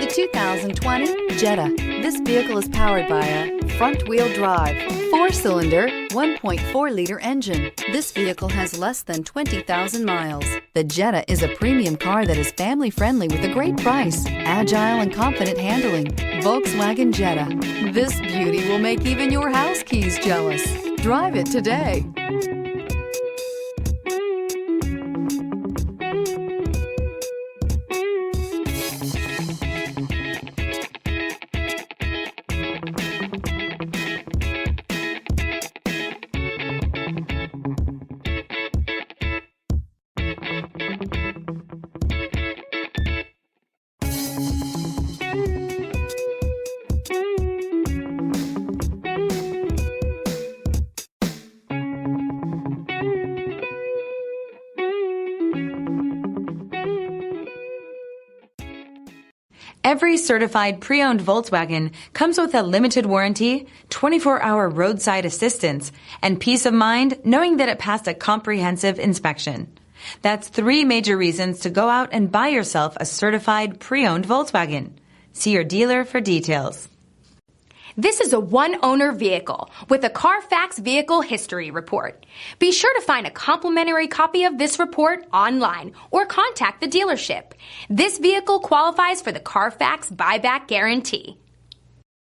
The 2020 Jetta. This vehicle is powered by a front-wheel drive, 4-cylinder, 1.4-liter engine. This vehicle has less than 20,000 miles. The Jetta is a premium car that is family-friendly with a great price, agile and confident handling. Volkswagen Jetta. This beauty will make even your house keys jealous. Drive it today. Every certified pre-owned Volkswagen comes with a limited warranty, 24-hour roadside assistance, and peace of mind knowing that it passed a comprehensive inspection. That's 3 major reasons to go out and buy yourself a certified pre-owned Volkswagen. See your dealer for details. This is a one-owner vehicle with a Carfax Vehicle History Report. Be sure to find a complimentary copy of this report online or contact the dealership. This vehicle qualifies for the Carfax Buyback Guarantee.